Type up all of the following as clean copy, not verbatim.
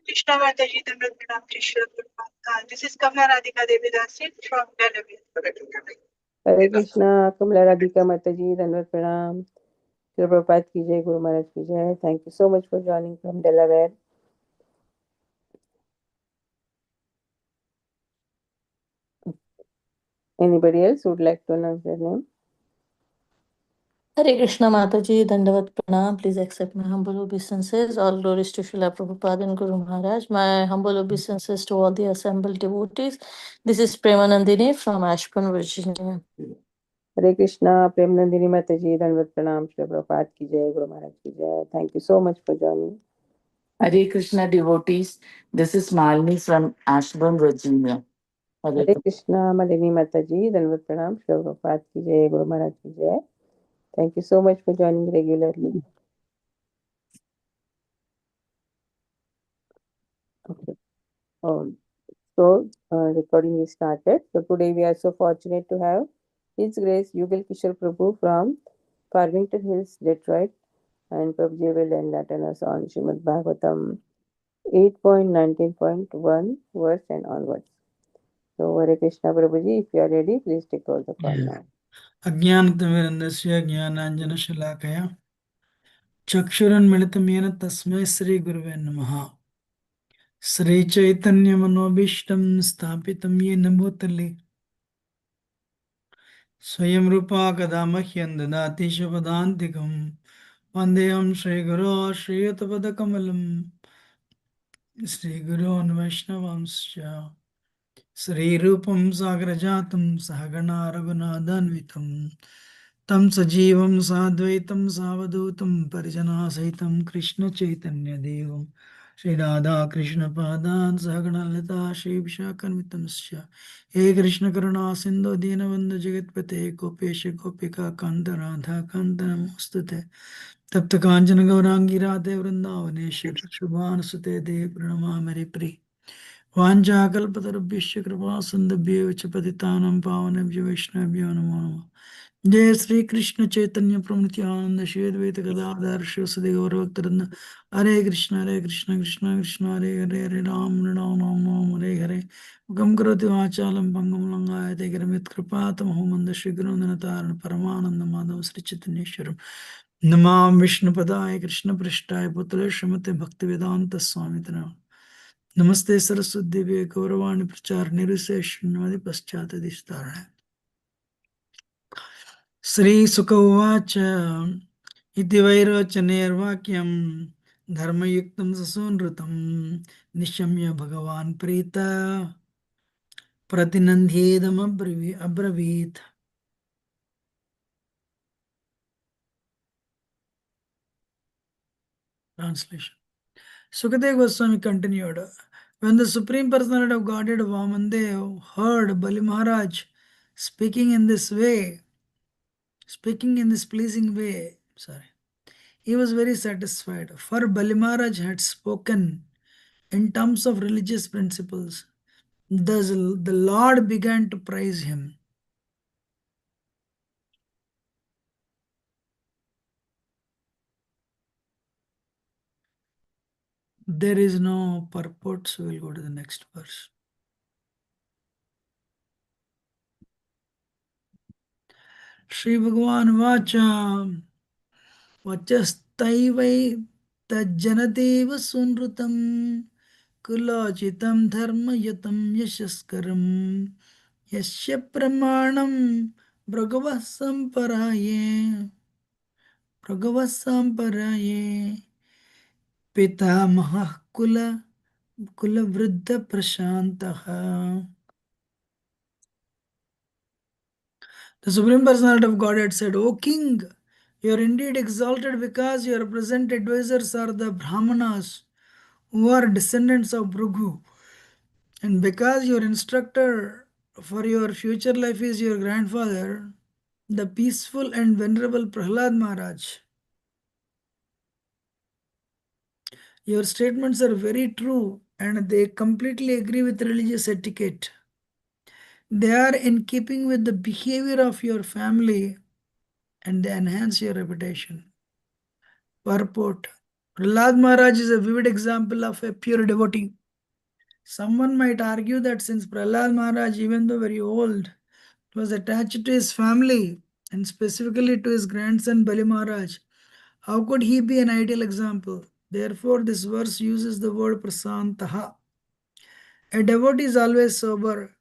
Krishna Mataji, Dandavat Pranam, Kishor. This is Kamla Radhika Devi Dasi from Delaware. Hare Krishna, Kamla Radhika Mataji, Dandavat Pranam. Shri Prabhupada ki jai, Guru Maharaj ki jai. Thank you so much for joining from Delaware. Anybody else would like to announce their name? Hare Krishna Mataji, Dandavat Pranam. Please accept my humble obeisances. All glories to Srila Prabhupada and Guru Maharaj. My humble obeisances to all the assembled devotees. This is Premanandini from Ashburn, Virginia. Hare Krishna, Prem Nandini Mataji, Dandavat Pranam, Shri Prabhupada ki jai, Guru Maharaj ki jai. Thank you so much for joining. Hare Krishna devotees, this is Malini from Ashburn, Virginia. Hare Krishna, Malini Mataji, Dandavat Pranam, Shri Prabhupada ki jai, Guru Maharaj ki jai. Thank you so much for joining regularly. Okay. So, recording is started. So, today we are so fortunate to have His Grace Yugal Kishor Prabhu from Farmington Hills, Detroit, and Prabhuji will enlighten us on Srimad Bhagvatam 8.19.1 verse and onwards. So, Hare Krishna Prabhuji, if you are ready, please take over the call now. अज्ञानतिमिरन्दस्य ज्ञानाञ्जनशलाकया चक्षुरुन्मिलितं तस्मै श्रीगुरुवे नमः। श्रीचैतन्यमनोभीष्टं स्थापितं येन भूतले स्वयं रूपा कदा मह्यं ददाति शुभदान्तिकं वन्देऽहं श्रीगुरो श्रीयुतपदकमलं श्रीगुरोन् वैष्णवांश्च श्रीरूपं सागरजातं सहगणा रघुनाथान्वितं तं सजीवं साद्वैतं सावधूतं परिजनसहितं कृष्णचैतन्यदेवं श्रीराधाकृष्णपादान् सहगणललिता श्रीविशाखान्वितंश्च हे कृष्णकरुणा सिन्धु दीनबन्धु जगत्पते गोपेश गोपिका कान्त राधा कान्त नमोऽस्तुते तप्त काञ्चन गौराङ्गी राधे वृन्दावनेश्वर शुभानुसुते देव प्रणमामि हरिप्रिय वाञ्छाकल्पतरुभ्यश्च कृपा सिन्धुभ्यो च पतितानां पावनेभ्यो वैष्णवेभ्यो नमो नमः। जय श्री कृष्ण चैतन्य प्रभु नित्यानंद श्री अद्वैत गदाधर शिवसुदि गौरभक्तवृंद हरे कृष्ण कृष्ण कृष्ण हरे हरे हरे राम राम राम हरे हरे मुखं करोति वाचालं पंगुं लंघयते गिरिमित् कृपातमहं वन्दे श्रीगुरुनन्दतारणं परमानंद माधव श्री चैतन्येश्वरं नमामि विष्णुपदाय कृष्णपृष्ठाय पुत्रये श्रीमते भक्तिवेदांत स्वामिते नमः। नमस्ते सरस्वती देवी गौरवाणी प्रचार निर्विशेषण्यवादी पश्चात् श्रीसुक उवाच इति वैरोचनेर्वाक्यं धर्मयुक्तं ससूनृतं निशम्य भगवान् प्रीत प्रतिनन्ध्येदमब्रवीत्। Translation. Sukadeva Goswami continued, when the Supreme Personality of Godhead Vamandev heard Bali Maharaj speaking in this pleasing way, he was very satisfied, for Bali Maharaj had spoken in terms of religious principles. Thus, the Lord began to praise him. There is no purport, so we'll go to the next verse. Shri Bhagavan Vacha Vachasthaivai Tajjanadev Sunrutam Kulachitam Dharmayatam Yashaskaram Yasya Pramanam Bhagavasamparaye Pitamahah Kula Vruddha Prashantaha. The Supreme Personality of Godhead said, O King, you are indeed exalted because your present advisors are the Brahmanas, who are descendants of Bhrigu, and because your instructor for your future life is your grandfather, the peaceful and venerable Prahlad Maharaj. Your statements are very true and they completely agree with religious etiquette. They are in keeping with the behavior of your family and they enhance your reputation. Purport. Prahlad Maharaj is a vivid example of a pure devotee. Someone might argue that since Prahlad Maharaj, even though very old, was attached to his family and specifically to his grandson Bali Maharaj, how could he be an ideal example? Therefore, this verse uses the word prasantaha. A devotee is always sober.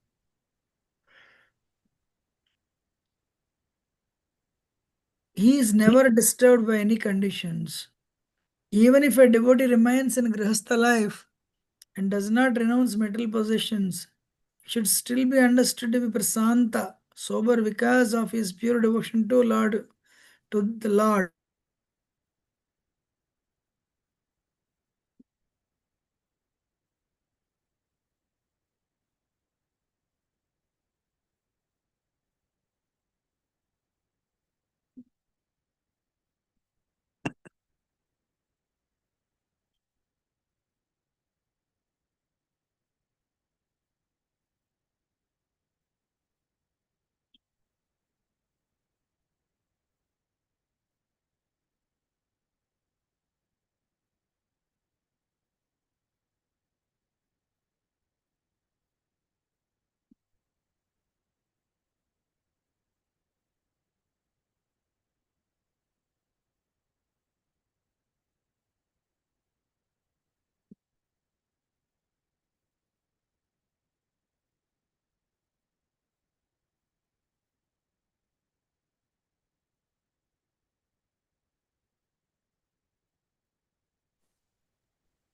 He is never disturbed by any conditions. Even if a devotee remains in Grihastha life and does not renounce material possessions, should still be understood to be prasanta, sober because of his pure devotion to the Lord.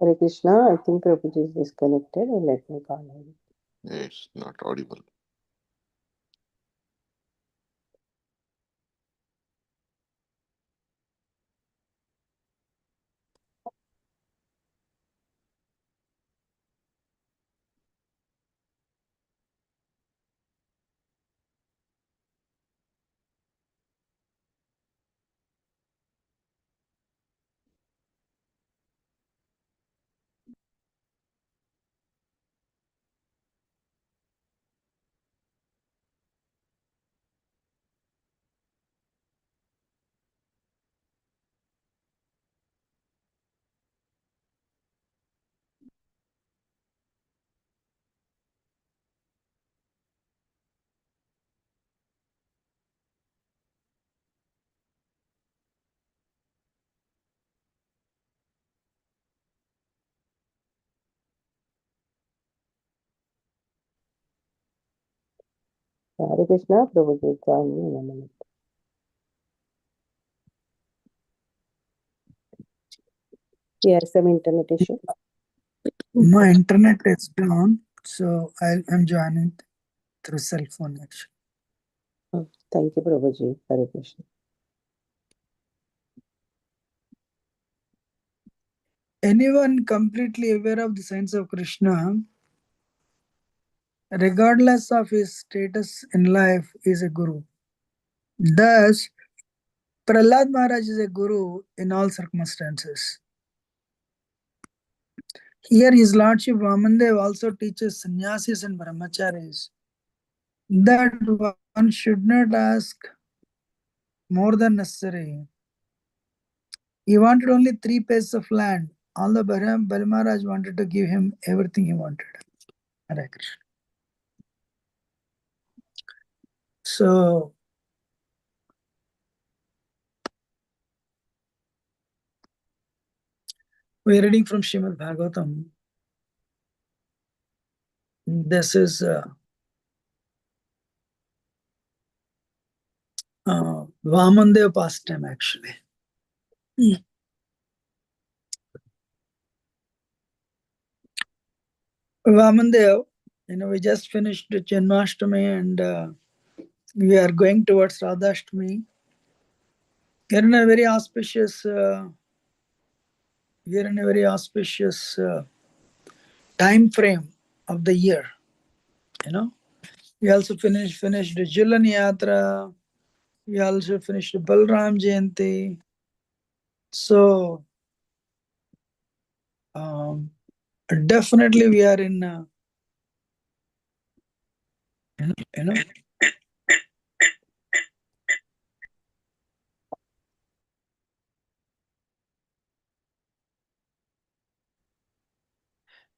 Hare Krishna, I think Prabhuji is disconnected. Let me call him. It's not audible. Hare Krishna, Prabhuji is joining in a minute. He has some internet issue. My internet is down, so I'm joining through cell phone actually. Thank you, Prabhuji. Hare Krishna. Anyone completely aware of the science of Krishna, regardless of his status in life, is a guru. Thus, Prahlad Maharaj is a guru in all circumstances. Here, His Lordship Vamandev also teaches sannyasis and brahmacharis that one should not ask more than necessary. He wanted only 3 paces of land, although Bali Maharaj wanted to give him everything he wanted. Hare Krishna. So, we are reading from Srimad Bhagvatam. This is Vamandev pastime actually. Vamandev, we just finished Janmashtami and we are going towards Radhashtami. We are in a very auspicious time frame of the year. We also finished the Julan Yatra. We also finished the Balram Jayanti. So definitely we are in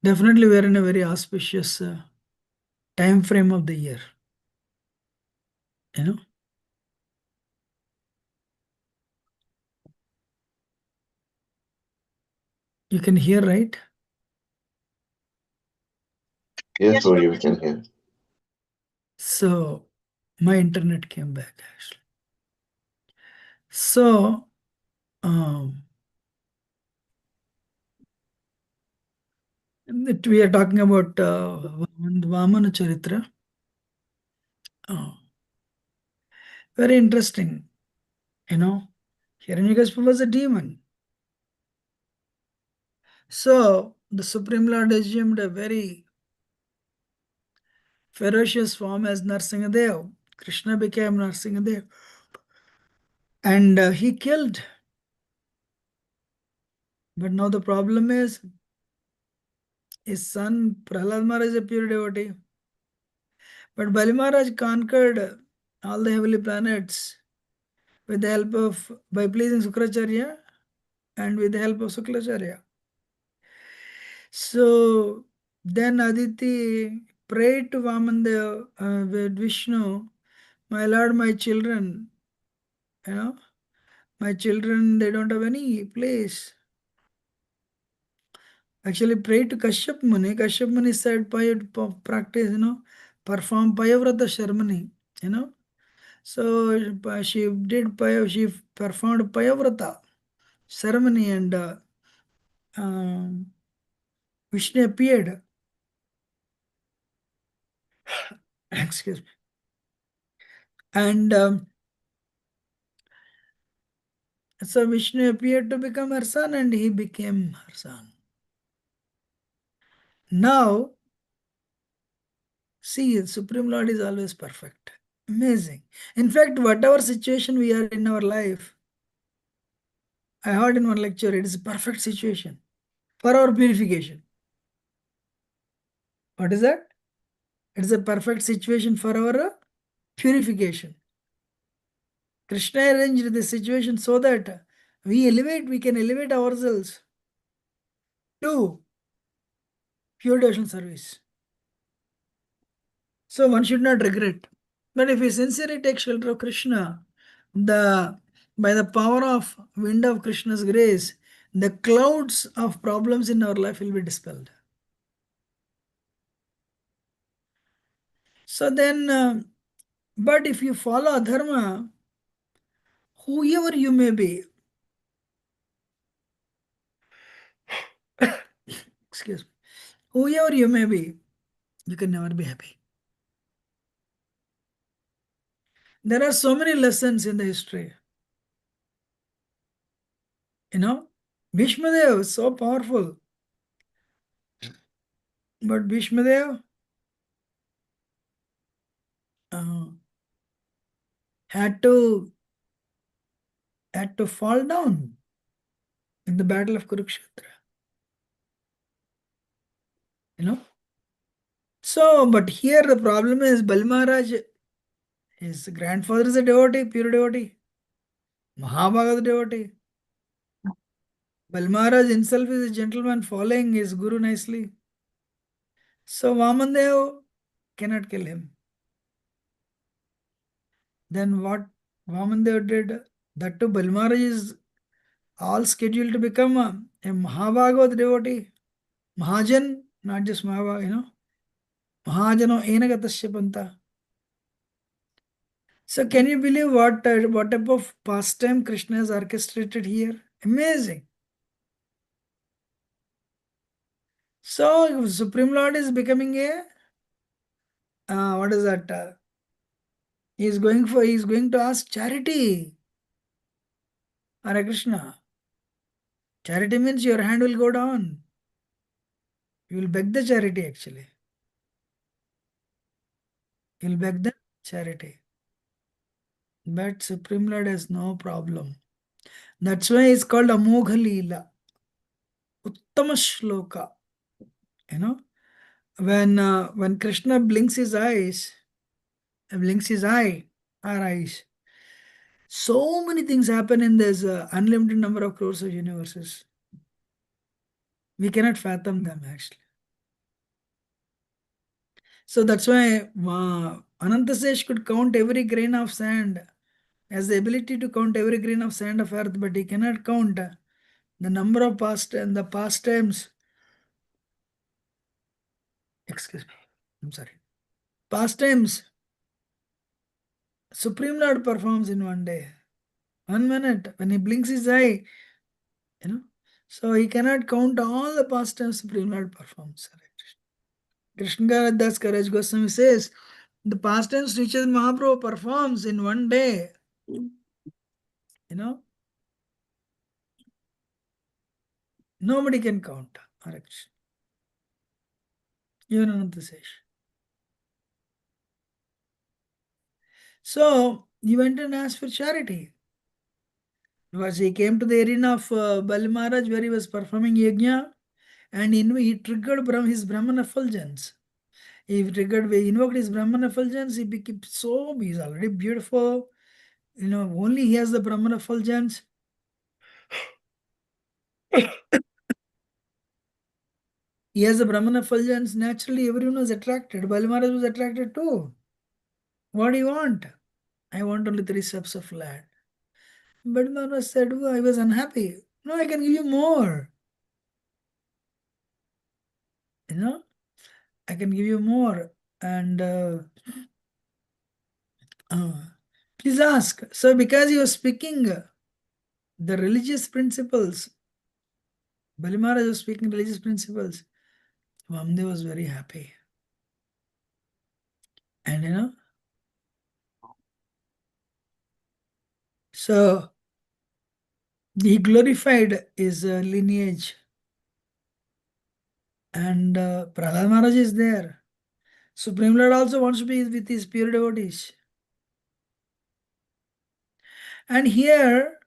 Definitely, we are in a very auspicious time frame of the year. You know, you can hear, right? Yes, Lord, we can hear. So, my internet came back actually. So, we are talking about Vamana Charitra. Very interesting. You know, Hiranyakashipu was a demon. So, the Supreme Lord assumed a very ferocious form as Narsingadev. Krishna became Narsingadev. And he killed. But now the problem is his son Prahlad Maharaj is a pure devotee. But Bali Maharaj conquered all the heavenly planets with the help of, by pleasing Sukracharya and with the help of Suklacharya. So then Aditi prayed to Vamandev with Vishnu, my lord, my children, my children, they don't have any place. Actually prayed to Kashyap Muni. Kashyap Muni said, practice, perform Payavrata Sharmani, So she she performed Payavrata ceremony and Vishnu appeared. Excuse me. And so Vishnu appeared to become her son and he became her son. Now, see, the Supreme Lord is always perfect. Amazing. In fact, whatever situation we are in our life, I heard in one lecture, it is a perfect situation for our purification. What is that? It is a perfect situation for our purification. Krishna arranged the situation so that we can elevate ourselves to pure devotional service. So one should not regret. But if we sincerely take shelter of Krishna, by the power of wind of Krishna's grace, the clouds of problems in our life will be dispelled. So then, but if you follow adharma, whoever you may be, excuse me, whoever you may be, you can never be happy. There are so many lessons in the history. Bhishmadev is so powerful. But Bhishmadev had to fall down in the battle of Kurukshetra. So, but here the problem is Bali Maharaj, his grandfather is a devotee, pure devotee. Mahabhaga is a devotee. Bali Maharaj himself is a gentleman following his guru nicely. So Vamandev cannot kill him. Then what Vamandev did, that too Bali Maharaj is all scheduled to become a Mahabhagavad devotee. Mahajan, not just Mahabhaga, Mahajano Enagatasya Panta. So can you believe what type of pastime Krishna has orchestrated here? Amazing. So Supreme Lord is becoming a what is that? He is going to ask charity. Hare Krishna. Charity means your hand will go down. You will beg the charity actually. You will beg the charity. But Supreme Lord has no problem. That's why it's called Amogha Leela. Uttama Shloka. When Krishna blinks his eyes, our eyes, so many things happen in this unlimited number of crores of universes. We cannot fathom them actually. So that's why Anantasesh could count every grain of sand, has the ability to count every grain of sand of earth, but he cannot count the number of the pastimes. Excuse me, I'm sorry. Pastimes Supreme Lord performs in one day. 1 minute, when he blinks his eye, so he cannot count all the pastimes Supreme Lord performs. Krishna Das Karaj Goswami says, the pastimes Sri Chaitanya Mahaprabhu performs in one day, nobody can count. Even Anantasesh. So he went and asked for charity. Because he came to the arena of Bali Maharaj where he was performing yajna, and he triggered his Brahman effulgence. He invoked his Brahman effulgence. He became he's already beautiful. Only he has the Brahman effulgence. He has the Brahman effulgence. Naturally, everyone was attracted. Bali Maharaj was attracted too. What do you want? I want only 3 steps of land. But Maharaj said, I was unhappy. No, I can give you more. I can give you more. And please ask. So because he was speaking the religious principles, Bali Maharaj was speaking religious principles, Vamdev was very happy. And so he glorified his lineage. And Prahlad Maharaj is there. Supreme Lord also wants to be with his pure devotees. And here,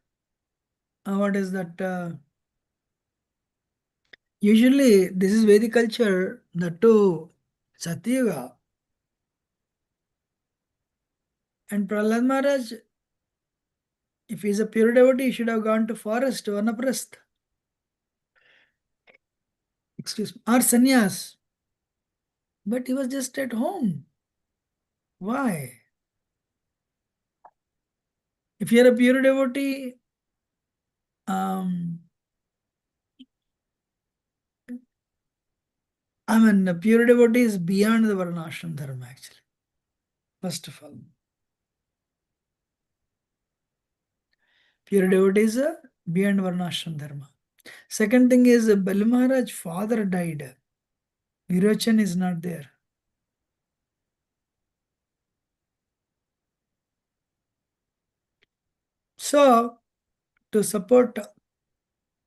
what is that? Usually, this is Vedic culture, the two Satyuga. And Prahlad Maharaj, if he is a pure devotee, he should have gone to forest, Vanaprasth. Excuse me, or sannyas. But he was just at home. Why? If you are a pure devotee, a pure devotee is beyond the Varnashram Dharma actually. First of all. Pure devotee is beyond Varnashram Dharma. Second thing is Bali Maharaj father died. Virochan is not there. So, to support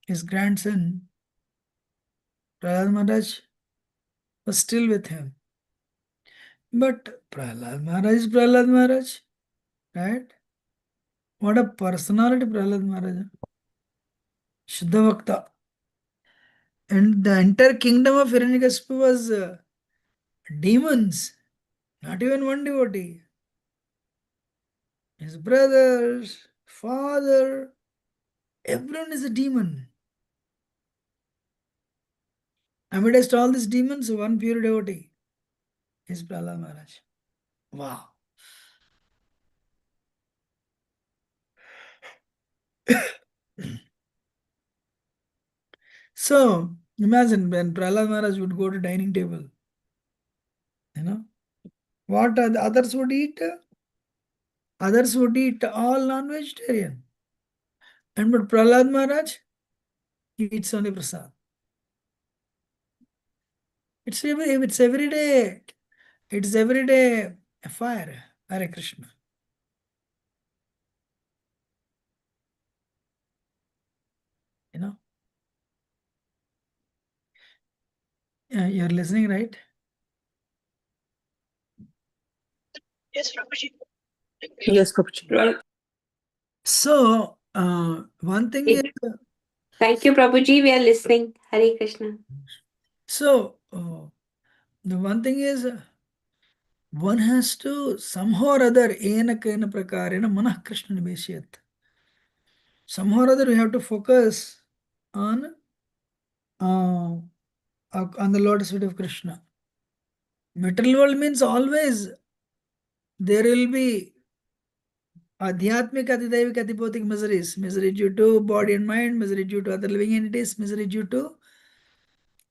his grandson, Prahlad Maharaj was still with him. But Prahlad Maharaj is Prahlad Maharaj, right? What a personality Prahlad Maharaj. Shuddha Bhakta. And the entire kingdom of Hiranyakashipu was demons, not even one devotee. His brothers, father, everyone is a demon. Amidst all these demons, one pure devotee is Prahlad Maharaj. Wow. So, imagine when Prahlad Maharaj would go to dining table. What the others would eat? Others would eat all non-vegetarian. And but Prahlad Maharaj, he eats only prasad. It's every day. It's everyday fire. Hare Krishna. You're listening, right? Yes, Prabhuji. Yes, Prabhuji. Right. So, one thing is, Thank you, Prabhuji. We are listening. Hare Krishna. so the one thing is, one has to somehow or other, ena prakarena manah Krishna niveshyat. Somehow or other, we have to focus on the lotus feet of Krishna. Material world means always there will be adhyatmic, adidaivic, adipautic miseries. Misery due to body and mind, misery due to other living entities, misery due to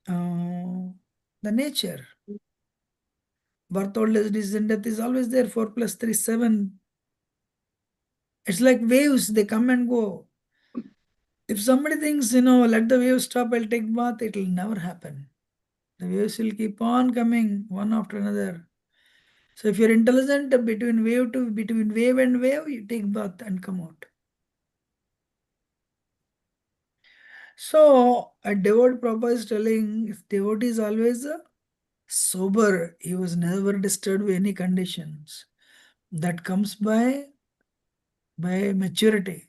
the nature. Birth, old age, disease, and death is always there. 4 plus 3 is 7. It's like waves, they come and go. If somebody thinks, let the waves stop, I'll take bath, it will never happen. The waves will keep on coming one after another. So if you're intelligent, between wave and wave, you take bath and come out. So a devotee Prabhupada is telling, if devotee is always sober, he was never disturbed by any conditions. That comes by maturity.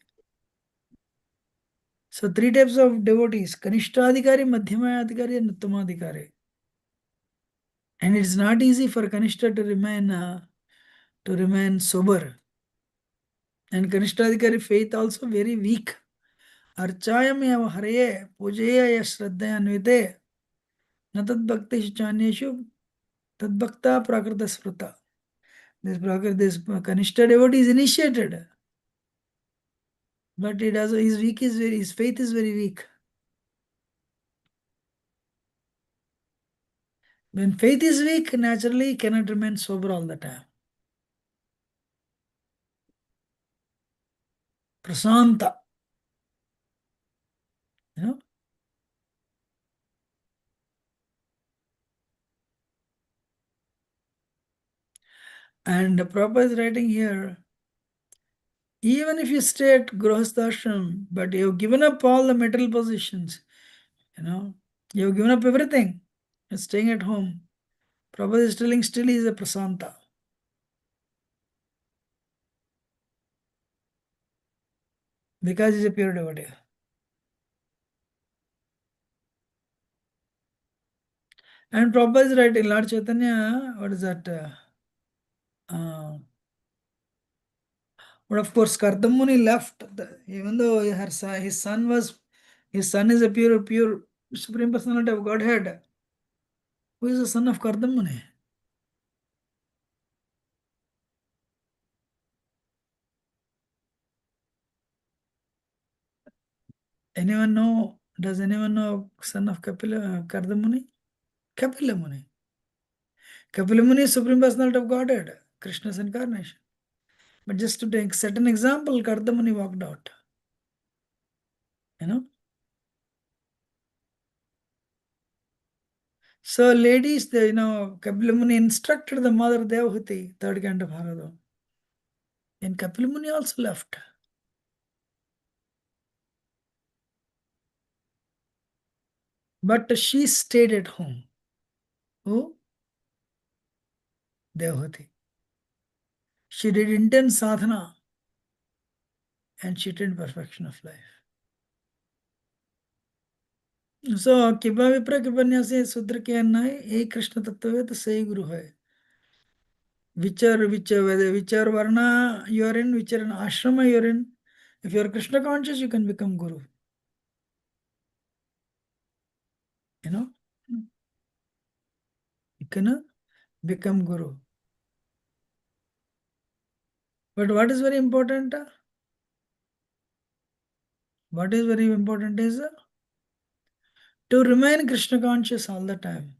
So 3 types of devotees: Kanishtadhikari, Madhyamadhikari, and Uttamadhikari. And it's not easy for Kanishta to remain sober. And Kanishtadhikari faith also very weak. Archayam eva haraye pujeya shraddhayanvite natad bhakti chanyeshu tadbhakta prakrita spruta. This Kanishta devotee is initiated, but his faith is very weak. When faith is weak, naturally he cannot remain sober all the time. Prasanta. And Prabhupada is writing here, even if you stay at Grihasthashram, but you have given up all the material possessions, you have given up everything, you're staying at home. Prabhupada is telling still he is a prasanta. Because he is a pure devotee. And Prabhupada is writing, Lord Chaitanya, what is that? But of course, Kardamuni left, even though his son is a pure Supreme Personality of Godhead. Who is the son of Kardamuni? Anyone know? Does anyone know son of Kardamuni? Kapila Muni. Kapila Muni is Supreme Personality of Godhead, Krishna's incarnation. But just to set an example, Kardamuni walked out. So ladies, Kapila Muni instructed the mother Devahuti, 3rd canto of Bhagavatam. And Kapila Muni also left. But she stayed at home. Who? Devahuti. She did intense sadhana and she attained perfection of life. So, Kiba Vipra Kibanyase Sudra ke annai, ek Krishna tattva to say Guru hai. Whichever Varna you are in, whichever ashrama you are in, if you are Krishna conscious, you can become Guru. You can become Guru. But what is very important? What is very important is to remain Krishna conscious all the time.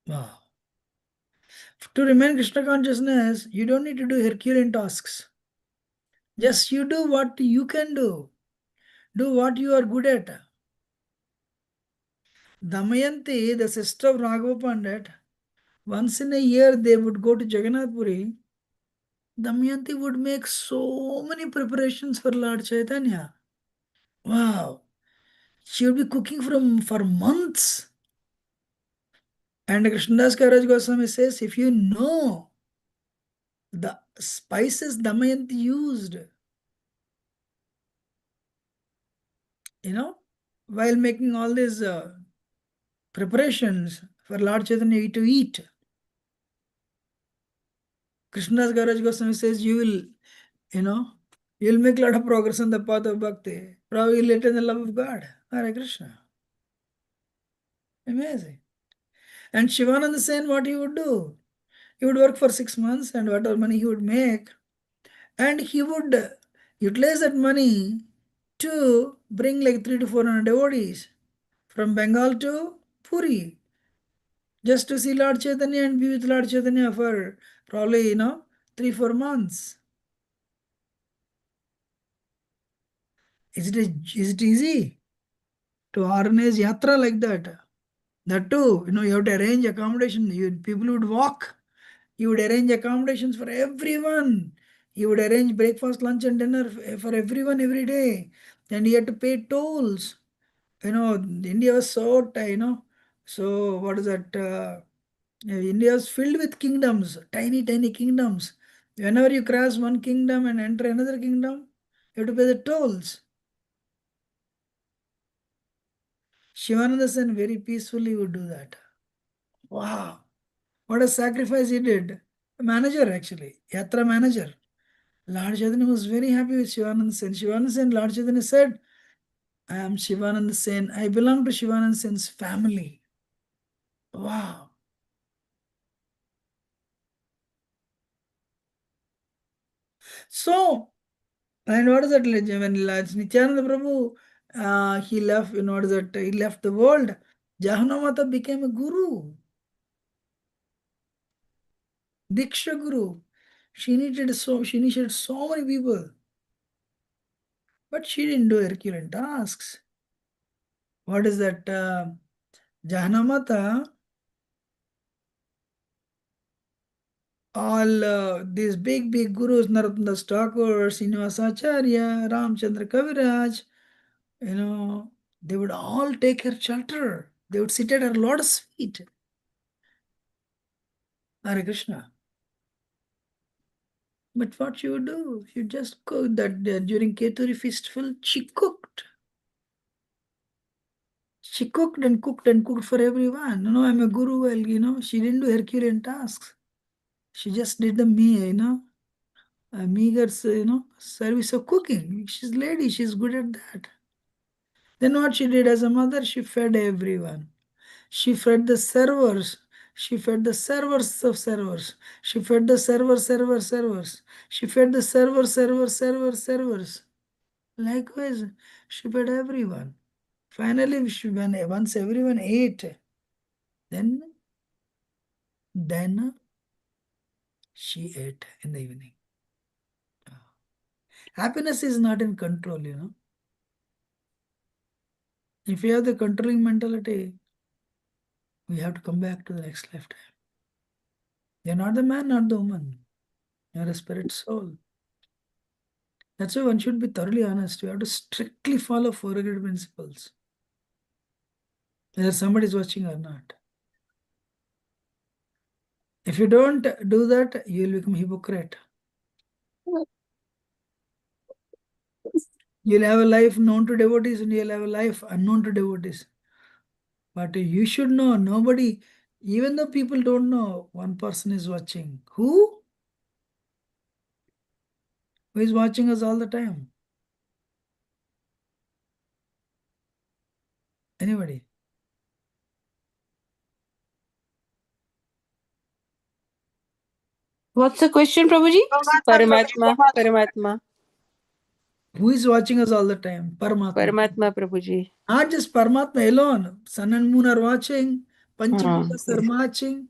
Wow. To remain Krishna consciousness, you don't need to do Herculean tasks. Just you do what you can do. Do what you are good at. Damayanti, the sister of Raghava Pandit, once in a year they would go to Jagannath Puri. Damayanti would make so many preparations for Lord Chaitanya. Wow. She would be cooking for months. And Krishnadas Kaviraj Goswami says, if you know the spices Damayanti used, while making all these preparations for Lord Chaitanya to eat, Krishnadas Kaviraj Goswami says, you'll make a lot of progress on the path of bhakti. Probably later in the love of God. Hare Krishna. Amazing. And Shivananda Sen, what he would do? He would work for 6 months, and whatever money he would make, and he would utilize that money to bring like 300 to 400 devotees from Bengal to Puri, just to see Lord Chaitanya and be with Lord Chaitanya for probably 3-4 months. Is it easy to organize yatra like that? That too, you have to arrange accommodation. People would walk. You would arrange accommodations for everyone. You would arrange breakfast, lunch, and dinner for everyone every day. And you had to pay tolls. India was so tight, So what is that? India is filled with kingdoms, tiny, tiny kingdoms. Whenever you cross one kingdom and enter another kingdom, you have to pay the tolls. Shivananda Sen very peacefully would do that. Wow. What a sacrifice he did. A manager, actually, Yatra manager. Lord Chaitanya was very happy with Shivananda Sen. Shivananda Sen, Lord Chaitanya said, I am Shivananda Sen. I belong to Shivananda Sen's family. Wow. So, and what is that? When Nityananda Prabhu, he left, what is that? He left the world. Jahana Mata became a guru. Diksha Guru. She initiated so many people. But she didn't do Herculean tasks. What is that? Jahana Mata, all these big gurus, Narottam Das Thakur, Srinivasacharya, Ramchandra Kaviraj, they would all take her shelter. They would sit at her lotus feet. Hare Krishna. But what she would do? She would just cook that during Keturi festival, she cooked. She cooked and cooked and cooked for everyone. I'm a guru. Well, she didn't do Herculean tasks. She just did the meager, service of cooking. She's lady. She's good at that. Then what she did as a mother, she fed everyone. She fed the servers. She fed the servers of servers. She fed the servers. She fed the servers. Likewise, she fed everyone. Finally, once everyone ate, then she ate in the evening. Happiness is not in control, If you have the controlling mentality, we have to come back to the next lifetime. You're not the man, not the woman. You're a spirit soul. That's why one should be thoroughly honest. You have to strictly follow 4 great principles, whether somebody is watching or not. If you don't do that, you will become hypocrite. You'll have a life known to devotees and you'll have a life unknown to devotees. But you should know, nobody, even though people don't know, one person is watching. Who? Who is watching us all the time? Anybody? What's the question, Prabhuji? Paramatma, Paramatma, Who is watching us all the time? Paramatma. Paramatma, Prabhuji. Not just Paramatma alone. Sun and moon are watching. Panchabhutas are watching.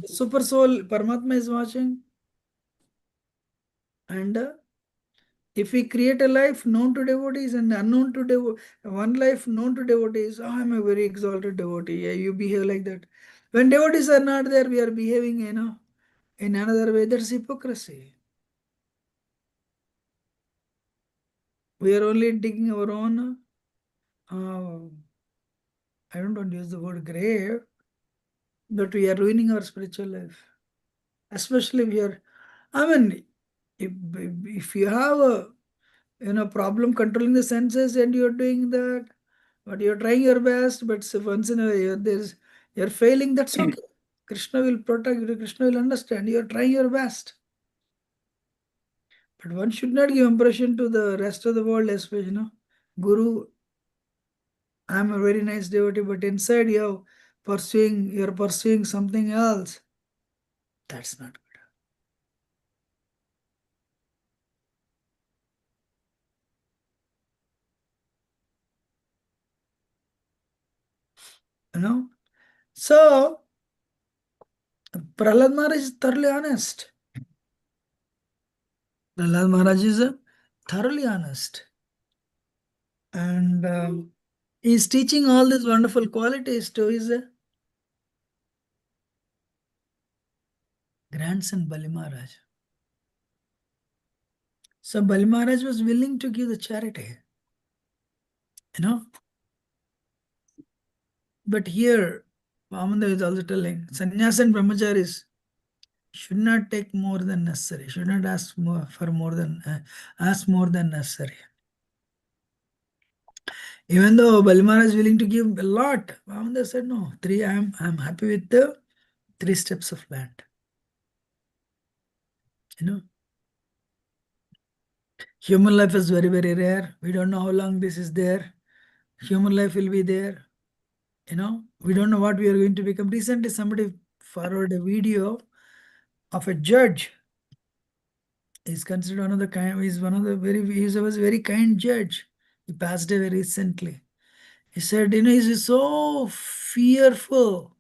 Super soul, Paramatma is watching. And if we create a life known to devotees and unknown to devotees, one life known to devotees, I'm a very exalted devotee. Yeah, you behave like that. When devotees are not there, we are behaving, in another way. That's hypocrisy. We are only digging our own, I don't want to use the word grave, but we are ruining our spiritual life. Especially if you're, if you have a problem controlling the senses and you're doing that, but you're trying your best, but once in a while you're failing, that's okay. Krishna will protect you, Krishna will understand. You're trying your best. But one should not give impression to the rest of the world, especially, Guru, I'm a very nice devotee, but inside you have you're pursuing something else. That's not good. You know? So, Prahlad Maharaj is thoroughly honest. Prahlad Maharaj is thoroughly honest. And he's teaching all these wonderful qualities to his grandson Bali Maharaj. So Bali Maharaj was willing to give the charity. You know? But here, Vamandev is also telling, sannyas and brahmacharis should not take more than necessary, should not ask more than necessary. Even though Bali Maharaj is willing to give a lot, Vamandev said, no, I'm happy with the 3 steps of land. You know? Human life is very, very rare. We don't know how long this is there. Human life will be there. You know, we don't know what we are going to become. Recently, somebody forwarded a video of a judge. He's considered one of the kind. He was a very kind judge. He passed away recently. He said, you know, he's so fearful.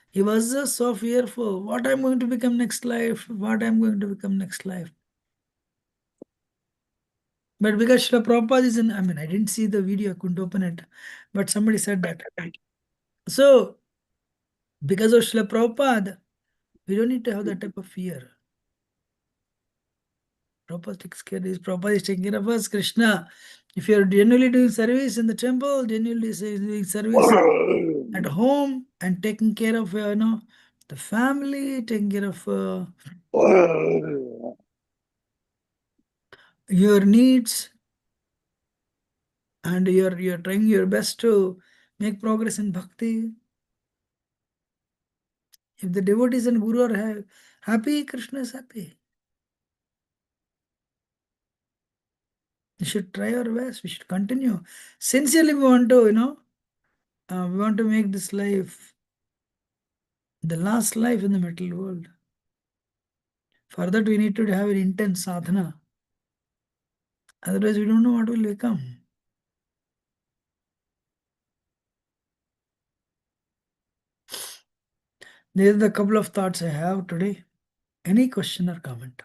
He was just so fearful. What I'm going to become next life? What I'm going to become next life? But because Srila Prabhupada is in, I didn't see the video, I couldn't open it. But somebody said that. So, because of Srila Prabhupada, we don't need to have that type of fear. Prabhupada takes care of this. Prabhupada is taking care of us. Krishna, if you're genuinely doing service in the temple, genuinely doing service at home and taking care of, the family, taking care of your needs, and you're trying your best to make progress in bhakti. If the devotees and guru are happy, Krishna is happy. We should try our best. We should continue. Sincerely, we want to, we want to make this life the last life in the material world. For that, we need to have an intense sadhana. Otherwise, we don't know what will become. These are the couple of thoughts I have today. Any question or comment?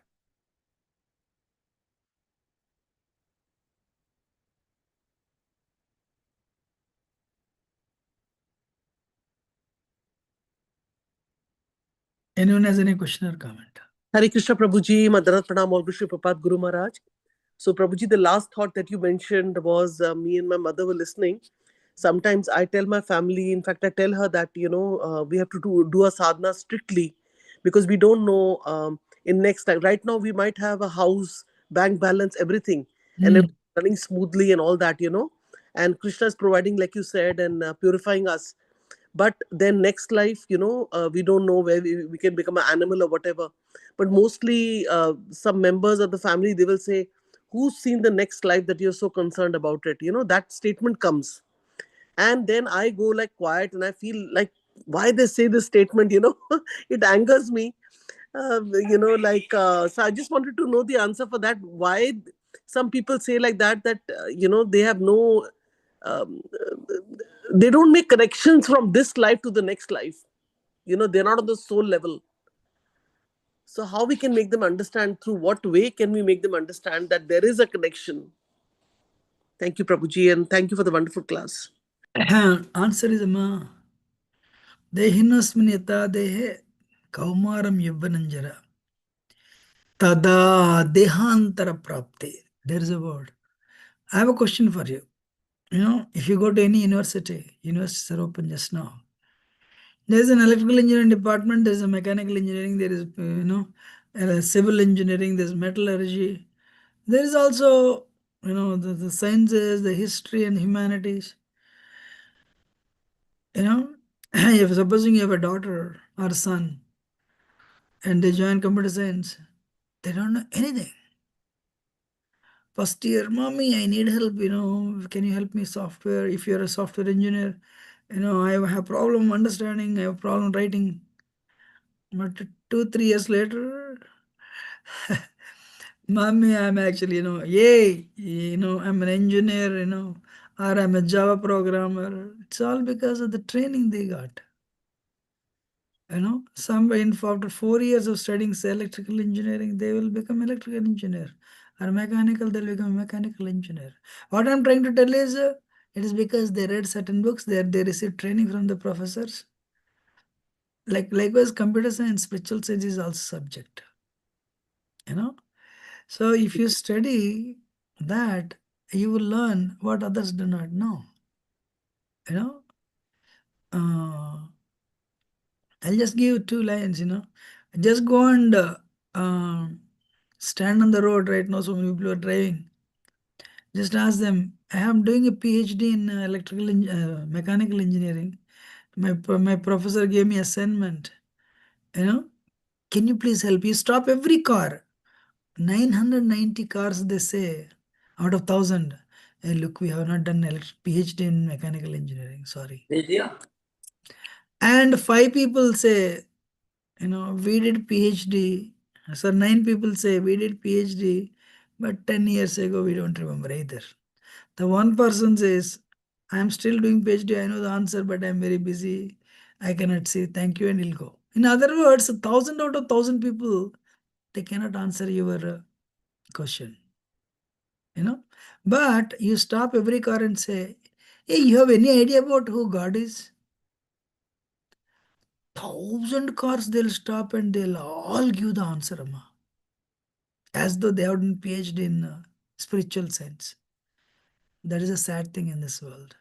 Anyone has any question or comment? Hare Krishna Prabhuji, Madharat Pranam, all Krishna Prabhupada Guru Maharaj. So Prabhuji, the last thought that you mentioned was me and my mother were listening. Sometimes I tell my family, in fact, I tell her that, we have to do a sadhana strictly because we don't know in next time. Right now, we might have a house, bank balance, everything, and everything running smoothly and all that, And Krishna is providing, like you said, and purifying us. But then next life, we don't know where we can become an animal or whatever. But mostly some members of the family, they will say, who's seen the next life that you're so concerned about it? That statement comes. And then I go like quiet and I feel like why they say this statement, it angers me. So I just wanted to know the answer for that. Why some people say like that, they have no, they don't make connections from this life to the next life. They're not on the soul level. So how we can make them understand, through what way can we make them understand that there is a connection? Thank you, Prabhuji, and thank you for the wonderful class. Answer is Amma. Dehinasmin yata dehe kaumaram yavvananjara. Tada dehantara prapte. There is a word. I have a question for you. If you go to any university, universities are open just now. There's an electrical engineering department, there's a mechanical engineering, there is, civil engineering, there's metallurgy. There is also, the sciences, the history and humanities. If supposing you have a daughter or son and they join computer science, they don't know anything. First year, mommy, I need help, can you help me software? If you're a software engineer, I have problem understanding, I have problem writing. But 2-3 years later, mommy, I'm actually, yay, I'm an engineer, or I'm a Java programmer. It's all because of the training they got. Some after 4 years of studying say, electrical engineering, they will become electrical engineer. Or mechanical, they'll become mechanical engineer. What I'm trying to tell is, it is because they read certain books, they received training from the professors. Likewise, computer science, spiritual science is also subject. So if you study that, you will learn what others do not know. I'll just give 2 lines, Just go and stand on the road right now. So many people are driving. Just ask them, I am doing a PhD in mechanical engineering. My professor gave me assignment. Can you please help? You stop every car. 990 cars, they say, out of 1,000. Hey, look, we have not done PhD in mechanical engineering. Sorry. And 5 people say, we did PhD. So 9 people say we did PhD, but 10 years ago we don't remember either. The one person says, I'm still doing PhD. I know the answer, but I'm very busy. I cannot say thank you, and he'll go. In other words, 1,000 out of 1,000 people, they cannot answer your question. But you stop every car and say, hey, you have any idea about who God is? 1,000 cars they'll stop and they'll all give the answer, Amma. As though they have done PhD in spiritual sense. That is a sad thing in this world.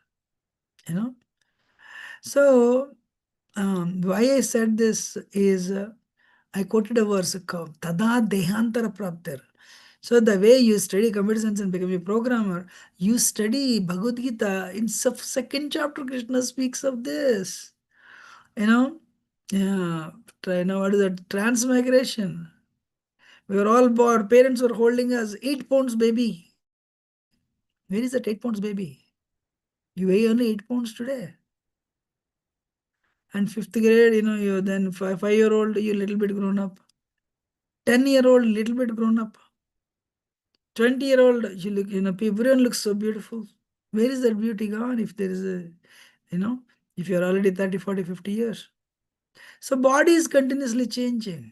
So, why I said this is, I quoted a verse, Tada Dehantara Praptir. So the way you study computer science and become a programmer, you study Bhagavad Gita. In second chapter, Krishna speaks of this. Yeah, what is that? Transmigration. We were all born, parents were holding us 8 pounds baby. Where is that 8 pounds baby? You weigh only 8 pounds today. And 5th grade, you then 5-year-old, you little bit grown up. 10-year-old, little bit grown up. 20-year-old, you look, everyone looks so beautiful. Where is that beauty gone if there is if you're already 30, 40, 50 years? So body is continuously changing.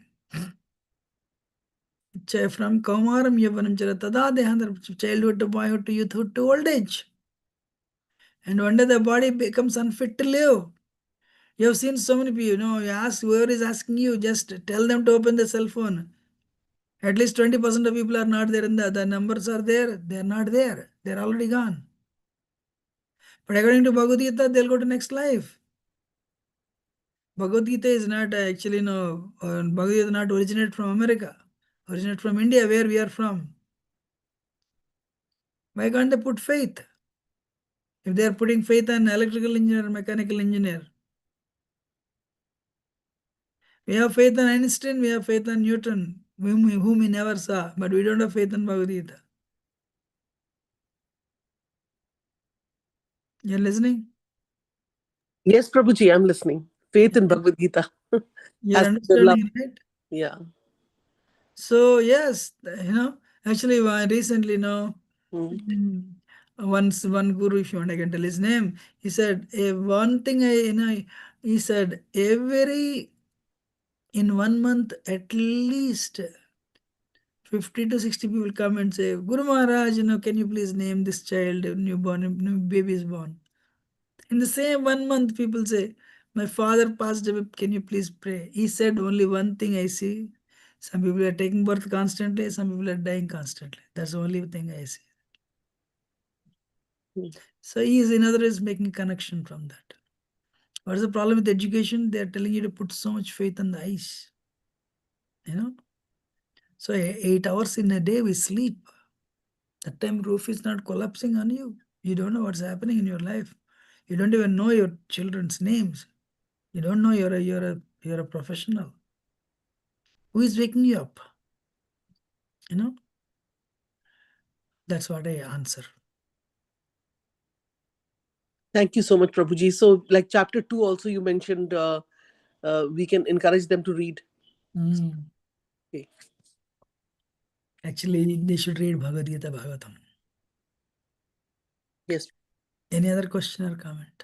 From Kaumaram Yavanam Chara Tada Dehandra, childhood to boyhood to youthhood to old age. And one day the body becomes unfit to live. You have seen so many people, you ask whoever is asking you, just tell them to open the cell phone. At least 20% of people are not there, and the numbers are there. They are not there. They are already gone. But according to Bhagavad Gita, they'll go to next life. Bhagavad Gita is not actually, Bhagavad Gita not originate from America. Originate from India, where we are from. Why can't they put faith? If they are putting faith on electrical engineer, mechanical engineer. We have faith on Einstein, we have faith on Newton, whom we never saw, but we don't have faith on Bhagavad Gita. You're listening? Yes, Prabhuji, I'm listening. Faith in Bhagavad Gita. You're has understanding, developed. right? Yeah. So yes, actually recently, once one guru, if you want, I can tell his name. He said, one thing he said, in 1 month, at least 50 to 60 people come and say, Guru Maharaj, can you please name this child, new baby is born. In the same 1 month, people say, my father passed away, can you please pray? He said only one thing I see. Some people are taking birth constantly, some people are dying constantly. That's the only thing I see. So he is, in other words, making a connection from that. What is the problem with education? They are telling you to put so much faith on the eyes. So 8 hours in a day we sleep. That time roof is not collapsing on you. You don't know what's happening in your life. You don't even know your children's names. You don't know you're a professional. Who is waking you up? That's what I answer. Thank you so much, Prabhuji. So, like chapter 2 also you mentioned we can encourage them to read. Okay. Actually, they should read Bhagavad Gita, Bhagavatam. Yes. Any other question or comment?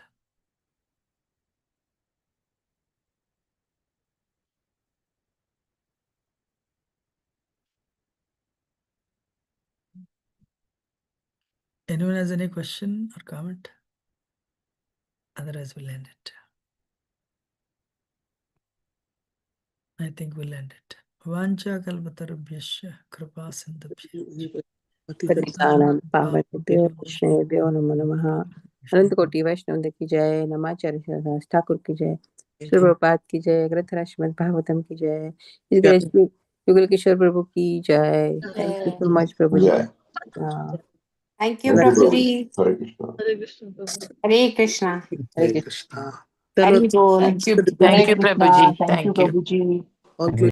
Anyone has any question or comment? Otherwise, we'll end it. I think we'll end it. Vancha kalpatarubhyasya kripa sindhubhya. पतितानां पावनेभ्यो वैष्णवेभ्यो नमो नमः। अनंत कोटि वैष्णव की जय। नमाचार्य श्रीदास ठाकुर की जय। श्री प्रभुपाद की जय। ग्रंथराज श्रीमद् भागवतम की जय। युगल किशोर प्रभु की जय। Thank you so much Prabhu ji. Thank you, Prabhuji. Hare Krishna. Hare Krishna, Prabhu. Hare Krishna. Hare Krishna. Thank you, Thank you, Prabhuji. Thank you, Thank you. Prabhuji. Conclude.